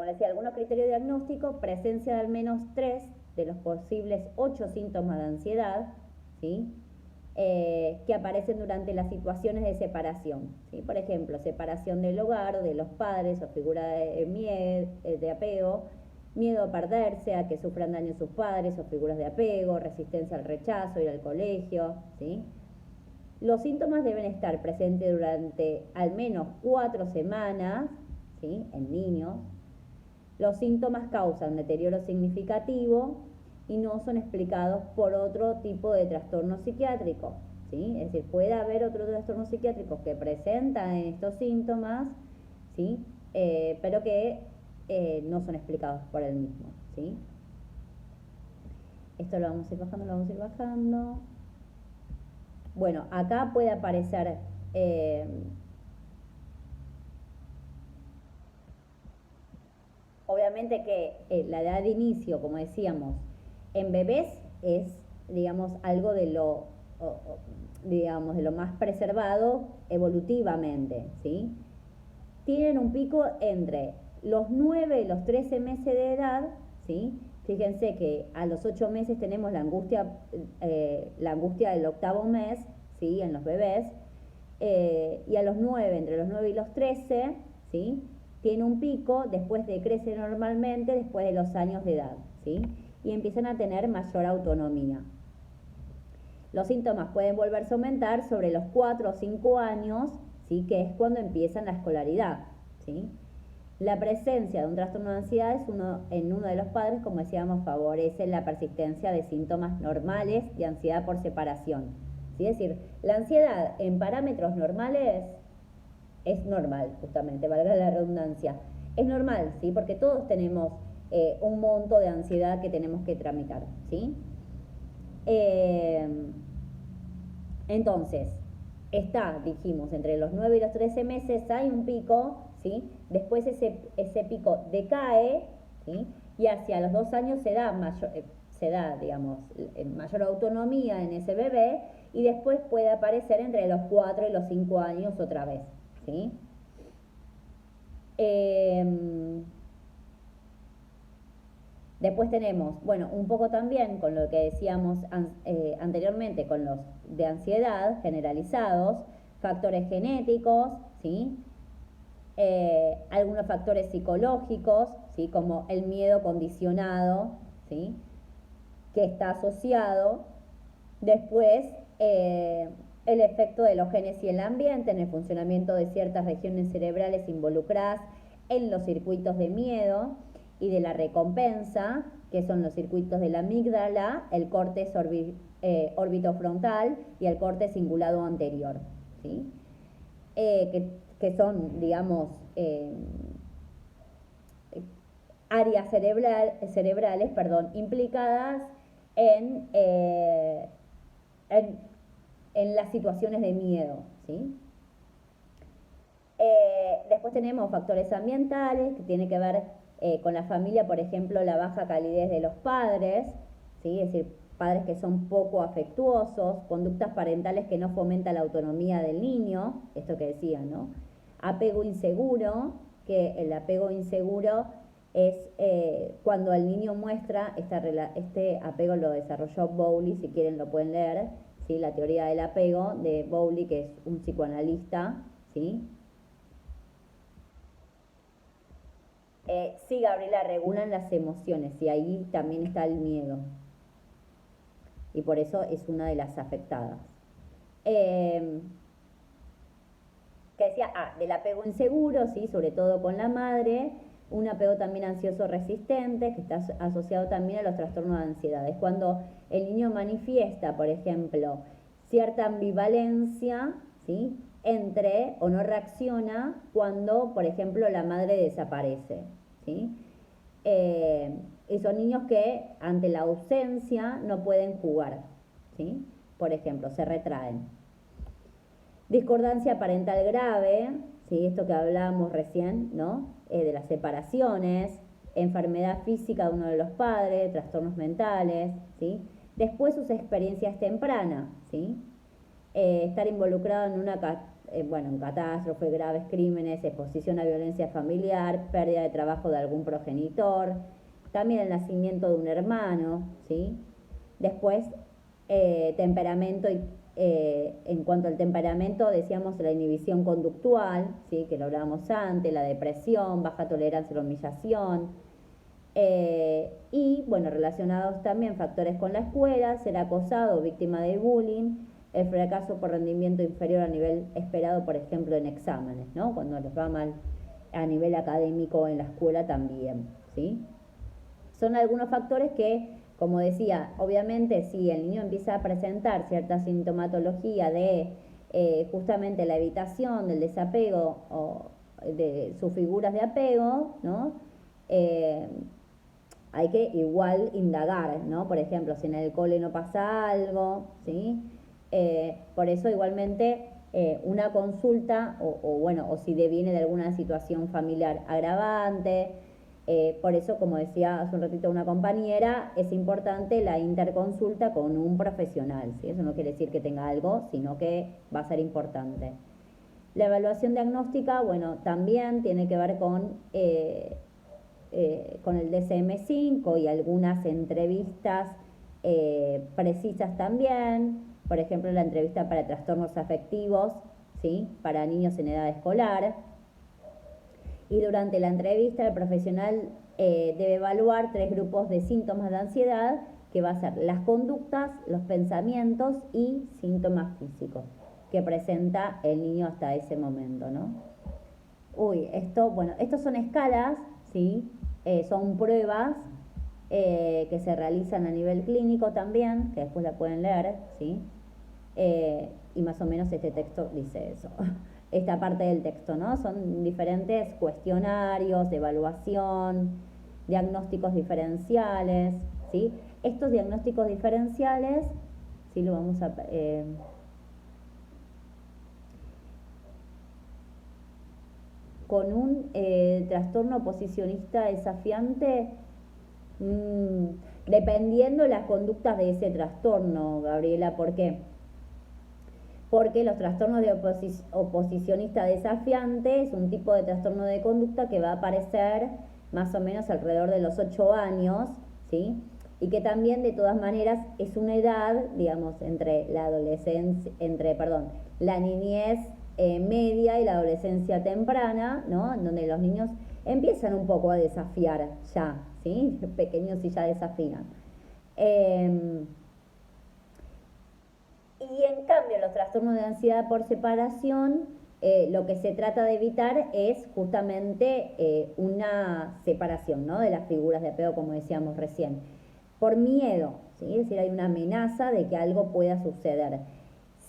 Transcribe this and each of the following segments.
como decía, algunos criterios diagnósticos, presencia de al menos 3 de los posibles 8 síntomas de ansiedad, ¿sí? Que aparecen durante las situaciones de separación, ¿sí? Por ejemplo, separación del hogar o de los padres o figura de apego, miedo a perderse, a que sufran daño sus padres o figuras de apego, resistencia al rechazo, ir al colegio, ¿sí? Los síntomas deben estar presentes durante al menos 4 semanas, ¿sí? En niños. Los síntomas causan deterioro significativo y no son explicados por otro tipo de trastorno psiquiátrico, ¿sí? Es decir, puede haber otros trastornos psiquiátricos que presentan estos síntomas, ¿sí? Pero que no son explicados por el mismo, ¿sí? Esto lo vamos a ir bajando, lo vamos a ir bajando. Bueno, acá puede aparecer obviamente que la edad de inicio, como decíamos, en bebés es, digamos, algo de lo, digamos, de lo más preservado evolutivamente, ¿sí? Tienen un pico entre los 9 y los 13 meses de edad, ¿sí? Fíjense que a los 8 meses tenemos la angustia del octavo mes, ¿sí? En los bebés, y a los 9, entre los 9 y los 13, ¿sí? Tiene un pico, después decrece normalmente después de los años de edad, ¿sí? Y empiezan a tener mayor autonomía. Los síntomas pueden volverse a aumentar sobre los 4 o 5 años, ¿sí? Que es cuando empiezan la escolaridad, ¿sí? La presencia de un trastorno de ansiedad en uno de los padres, como decíamos, favorece la persistencia de síntomas normales de ansiedad por separación, ¿sí? Es decir, la ansiedad en parámetros normales es normal, justamente, valga la redundancia. Es normal, ¿sí? Porque todos tenemos un monto de ansiedad que tenemos que tramitar, ¿sí? Entonces, dijimos, entre los 9 y los 13 meses hay un pico, ¿sí? Después ese pico decae, ¿sí? Y hacia los 2 años se da, digamos, mayor autonomía en ese bebé y después puede aparecer entre los 4 y los 5 años otra vez, ¿sí? Después tenemos, bueno, un poco también con lo que decíamos anteriormente, con los de ansiedad generalizados, factores genéticos, ¿sí? Algunos factores psicológicos, ¿sí? Como el miedo condicionado, ¿sí? Que está asociado. Después, el efecto de los genes y el ambiente en el funcionamiento de ciertas regiones cerebrales involucradas en los circuitos de miedo y de la recompensa, que son los circuitos de la amígdala, el córtex orbitofrontal y el córtex cingulado anterior, ¿sí? Que son, digamos, áreas cerebrales, implicadas en las situaciones de miedo, ¿sí? Después tenemos factores ambientales que tienen que ver con la familia, por ejemplo, la baja calidez de los padres, ¿sí? Es decir, padres que son poco afectuosos, conductas parentales que no fomentan la autonomía del niño, esto que decía, ¿no? Apego inseguro, que el apego inseguro es cuando el niño muestra este apego, lo desarrolló Bowley, si quieren lo pueden leer, ¿sí? La teoría del apego de Bowley, que es un psicoanalista, ¿sí? Sí, Gabriela, regulan las emociones y ahí también está el miedo. Y por eso es una de las afectadas. Que decía, del apego inseguro, ¿sí? Sobre todo con la madre, un apego también ansioso resistente, que está asociado también a los trastornos de ansiedad. Es cuando el niño manifiesta, por ejemplo, cierta ambivalencia, ¿sí? Entre, o no reacciona cuando, por ejemplo, la madre desaparece, ¿sí? Y son niños que ante la ausencia no pueden jugar, ¿sí? Por ejemplo, se retraen. Discordancia parental grave, ¿sí? Esto que hablábamos recién, ¿no? De las separaciones, enfermedad física de uno de los padres, trastornos mentales, ¿sí? Después sus experiencias tempranas, ¿sí? Estar involucrado en una bueno, en catástrofe, graves crímenes, exposición a violencia familiar, pérdida de trabajo de algún progenitor, también el nacimiento de un hermano, ¿sí? Después, temperamento y en cuanto al temperamento, decíamos la inhibición conductual, ¿sí? Que lo hablábamos antes, la depresión, baja tolerancia a la humillación, y bueno, relacionados también factores con la escuela, ser acosado, víctima de bullying, el fracaso por rendimiento inferior a nivel esperado, por ejemplo, en exámenes, ¿no? Cuando les va mal a nivel académico en la escuela también, ¿sí? Son algunos factores que, como decía, obviamente si el niño empieza a presentar cierta sintomatología de justamente la evitación del desapego o de sus figuras de apego, ¿no? Hay que igual indagar, ¿no? Por ejemplo, si en el cole no pasa algo, ¿sí? Por eso igualmente una consulta bueno, o si deviene de alguna situación familiar agravante, por eso, como decía hace un ratito una compañera, es importante la interconsulta con un profesional, ¿sí? Eso no quiere decir que tenga algo, sino que va a ser importante. La evaluación diagnóstica, bueno, también tiene que ver con el DSM-5 y algunas entrevistas precisas también, por ejemplo la entrevista para trastornos afectivos, ¿sí? Para niños en edad escolar, y durante la entrevista el profesional debe evaluar 3 grupos de síntomas de ansiedad, que va a ser las conductas, los pensamientos y síntomas físicos que presenta el niño hasta ese momento, ¿no? Bueno, estos son escalas, ¿sí? Son pruebas que se realizan a nivel clínico también, que después la pueden leer, ¿sí? Y más o menos este texto dice eso. Esta parte del texto, ¿no? Son diferentes cuestionarios de evaluación, diagnósticos diferenciales, ¿sí? Estos diagnósticos diferenciales, ¿sí? Lo vamos a... con un trastorno oposicionista desafiante, dependiendo las conductas de ese trastorno, Gabriela. ¿Por qué? Porque los trastornos de oposicionista desafiante es un tipo de trastorno de conducta que va a aparecer más o menos alrededor de los 8 años, ¿sí? Y que también de todas maneras es una edad, digamos, entre la adolescencia, la niñez media y la adolescencia temprana, ¿no? En donde los niños empiezan un poco a desafiar ya, ¿sí? Pequeños y ya desafían. Y en cambio los trastornos de ansiedad por separación, lo que se trata de evitar es justamente una separación, ¿no? De las figuras de apego, como decíamos recién, por miedo, ¿sí? Es decir, hay una amenaza de que algo pueda suceder.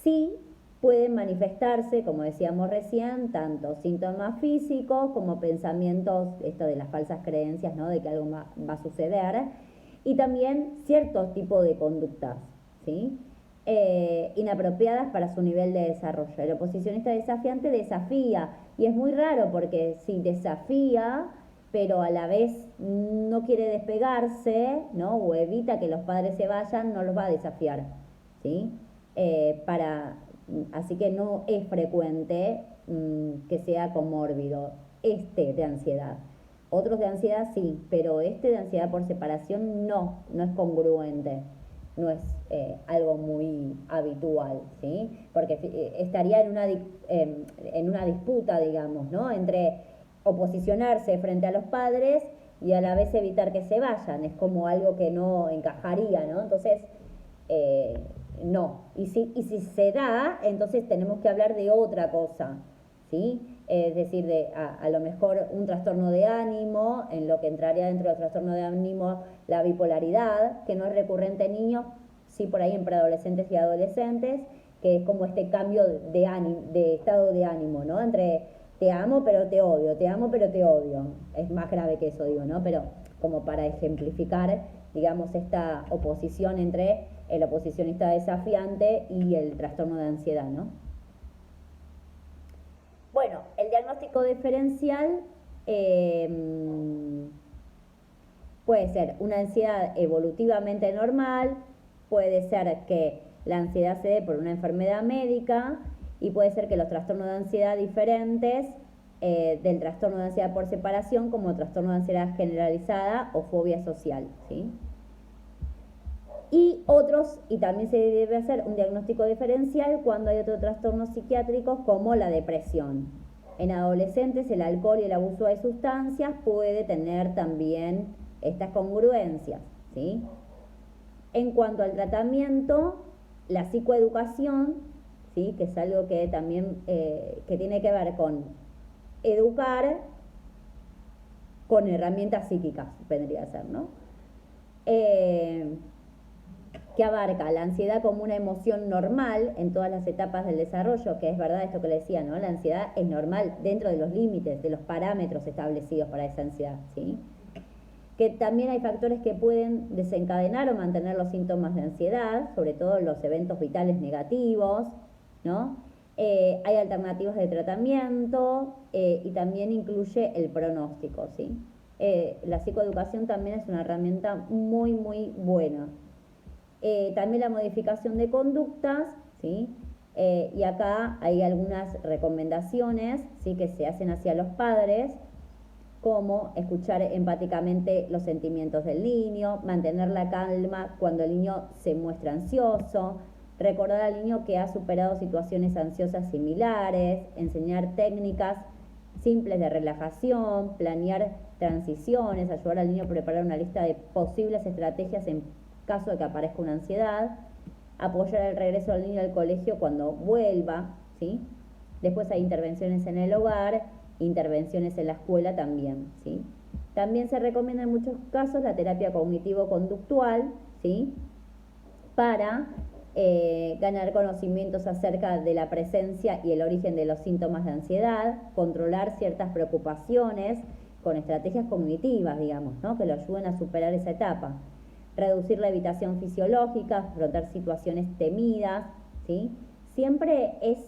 Sí pueden manifestarse, como decíamos recién, tanto síntomas físicos como pensamientos, esto de las falsas creencias, ¿no? De que algo va a suceder, y también ciertos tipos de conductas, ¿sí? Inapropiadas para su nivel de desarrollo. El oposicionista desafiante desafía, y es muy raro porque si desafía, pero a la vez no quiere despegarse, ¿no? O evita que los padres se vayan, no los va a desafiar, ¿sí? Así que no es frecuente que sea comórbido de ansiedad. Otros de ansiedad sí, pero de ansiedad por separación no es congruente, no es algo muy habitual, ¿sí? Porque estaría en una disputa, digamos, ¿no? Entre oposicionarse frente a los padres y a la vez evitar que se vayan, es como algo que no encajaría, ¿no? Entonces, no. Y si se da, entonces tenemos que hablar de otra cosa, ¿sí? Es decir, a lo mejor un trastorno de ánimo, en lo que entraría dentro del trastorno de ánimo la bipolaridad, que no es recurrente en niños, sí por ahí en preadolescentes y adolescentes, que es como este cambio de estado de ánimo, ¿no? Entre te amo pero te odio, te amo pero te odio. Es más grave que eso, digo, ¿no? Pero como para ejemplificar, digamos, esta oposición entre el oposicionista desafiante y el trastorno de ansiedad, ¿no? Bueno, el diagnóstico diferencial puede ser una ansiedad evolutivamente normal, puede ser que la ansiedad se dé por una enfermedad médica y puede ser que los trastornos de ansiedad diferentes del trastorno de ansiedad por separación, como trastorno de ansiedad generalizada o fobia social, ¿sí? Y otros, y también se debe hacer un diagnóstico diferencial cuando hay otros trastornos psiquiátricos como la depresión. En adolescentes el alcohol y el abuso de sustancias puede tener también estas congruencias, ¿sí? En cuanto al tratamiento, la psicoeducación, ¿sí? Que es algo que también que tiene que ver con educar con herramientas psíquicas, vendría a ser, ¿no? Que abarca la ansiedad como una emoción normal en todas las etapas del desarrollo, que es verdad esto que le decía, ¿no? La ansiedad es normal dentro de los límites, de los parámetros establecidos para esa ansiedad, ¿sí? Que también hay factores que pueden desencadenar o mantener los síntomas de ansiedad, sobre todo los eventos vitales negativos, ¿no? Hay alternativas de tratamiento y también incluye el pronóstico, ¿sí? La psicoeducación también es una herramienta muy, muy buena. También la modificación de conductas, ¿sí? Y acá hay algunas recomendaciones, ¿sí? Que se hacen hacia los padres, como escuchar empáticamente los sentimientos del niño, mantener la calma cuando el niño se muestra ansioso, recordar al niño que ha superado situaciones ansiosas similares, enseñar técnicas simples de relajación, planear transiciones, ayudar al niño a preparar una lista de posibles estrategias en caso de que aparezca una ansiedad, apoyar el regreso del niño al colegio cuando vuelva, ¿sí? Después hay intervenciones en el hogar, intervenciones en la escuela también, ¿sí? También se recomienda en muchos casos la terapia cognitivo-conductual, ¿sí? Para ganar conocimientos acerca de la presencia y el origen de los síntomas de ansiedad, controlar ciertas preocupaciones con estrategias cognitivas, digamos, ¿no? Que lo ayuden a superar esa etapa. Reducir la evitación fisiológica, afrontar situaciones temidas, ¿sí? Siempre es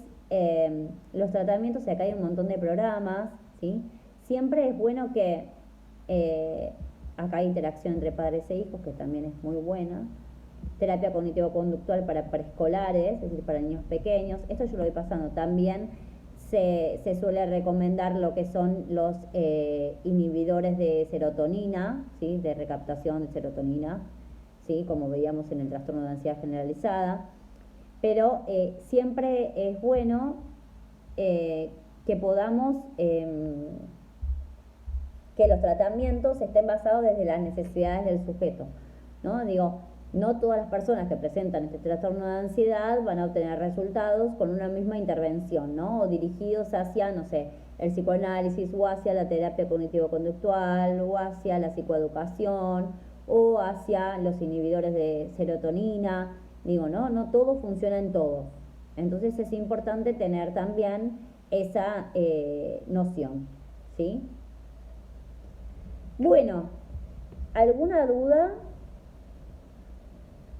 los tratamientos, y acá hay un montón de programas, ¿sí? Siempre es bueno que acá hay interacción entre padres e hijos, que también es muy buena. Terapia cognitivo-conductual para preescolares, es decir, para niños pequeños. Esto yo lo voy pasando. También se suele recomendar lo que son los inhibidores de serotonina, ¿sí? De recaptación de serotonina, ¿sí? Como veíamos en el trastorno de ansiedad generalizada. Pero siempre es bueno que podamos, que los tratamientos estén basados desde las necesidades del sujeto, ¿no? Digo, no todas las personas que presentan este trastorno de ansiedad van a obtener resultados con una misma intervención, ¿no? O dirigidos hacia, no sé, el psicoanálisis o hacia la terapia cognitivo-conductual o hacia la psicoeducación o hacia los inhibidores de serotonina. Digo, no todo funciona en todos. Entonces es importante tener también esa noción, ¿sí? Bueno, ¿alguna duda?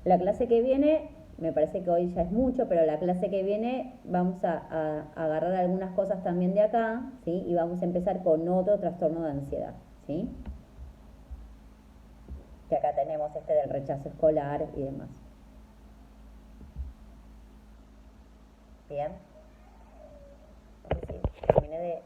La clase que viene, me parece que hoy ya es mucho, pero la clase que viene vamos a agarrar algunas cosas también de acá, ¿sí? Y vamos a empezar con otro trastorno de ansiedad, ¿sí? Que acá tenemos este del rechazo escolar y demás. Bien. Sí, terminé de